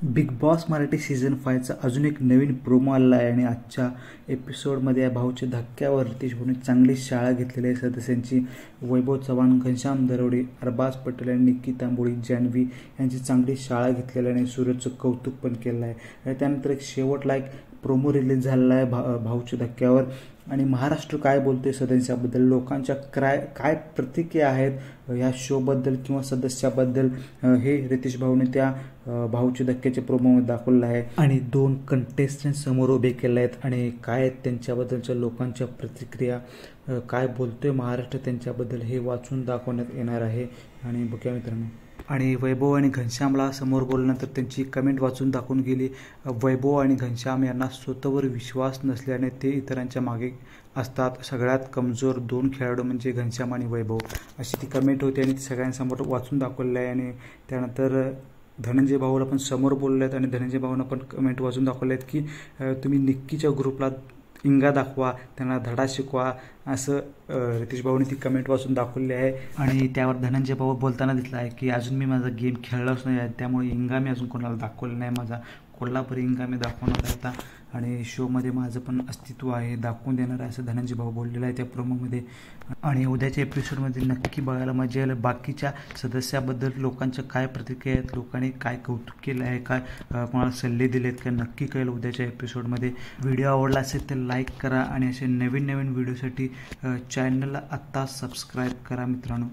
Big boss Marathi season 5चा अजून एक नवीन promo आलेला आहे आणि आजच्या एपिसोडमध्ये या भाऊच्या धक्क्यावर रितेश भाऊने चांगली शाळा घेतलेली आहे. सदस्यांची वैभव चव्हाण, घनश्याम दरोडे, अरबाज पटेल आणि निक्की तांबोळी, जान्हवी यांची चांगली शाळा घेतलेली आहे आणि सूरजचं कौतुक पण केलं आहे. आणि त्यानंतर एक शेवटला एक प्रोमो रिलीज झालेला आहे भाऊच्या धक्क्यावर. आणि महाराष्ट्र काय बोलते सदस्याबद्दल, लोकांच्या काय प्रतिक्रिया आहेत या शोबद्दल किंवा सदस्याबद्दल, हे रितेश भाऊने त्या भाऊच्या धक्क्याच्या प्रोमोमध्ये दाखवलं आहे. आणि 2 कंटेस्टंट समोर उभे केले आहेत आणि काय आहेत त्यांच्याबद्दलच्या लोकांच्या प्रतिक्रिया, काय बोलतोय महाराष्ट्र त्यांच्याबद्दल हे वाचून दाखवण्यात येणार आहे. आणि बघूया मित्रांनो. आणि वैभव आणि घनश्यामला समोर बोलल्यानंतर त्यांची कमेंट वाचून दाखवून गेली. वैभव आणि घनश्याम यांना स्वतःवर विश्वास नसल्याने ते इतरांच्या मागे असतात. सगळ्यात कमजोर 2 खेळाडू म्हणजे घनश्याम आणि वैभव, अशी ती कमेंट होती आणि ती सगळ्यांसमोर वाचून दाखवलेलं आहे. आणि त्यानंतर धनंजय भाऊला पण समोर बोलले आहेत आणि धनंजय भाऊनं पण कमेंट वाचून दाखवले आहेत की तुम्ही निक्कीच्या ग्रुपला इंगा दाखवा, त्यांना धडा शिकवा, असं रितेश भाऊने ती कमेंट वाचून दाखवली आहे. आणि त्यावर धनंजय भाऊ बोलताना दिसला आहे की अजून मी माझा गेम खेळलाच नाही आहे, त्यामुळे इंगा मी अजून कोणाला दाखवलं नाही, माझा कोल्हापुरी इंगा मी दाखवणार आहे आता आणि शोमध्ये माझं पण अस्तित्व आहे, दाखवून देणार आहे, असं धनंजय भाऊ बोललेलं आहे त्या प्रोमोमध्ये. आणि उद्याच्या एपिसोडमध्ये नक्की बघायला मजा येईल बाकीच्या सदस्याबद्दल लोकांच्या काय प्रतिक्रिया आहेत, लोकांनी काय कौतुक केलं आहे, काय कोणाला सल्ले दिलेत का, नक्की कळेल उद्याच्या एपिसोडमध्ये. व्हिडिओ आवडला असेल तर लाईक करा आणि असे नवीन नवीन व्हिडिओसाठी चॅनलला आत्ता सबस्क्राईब करा मित्रांनो.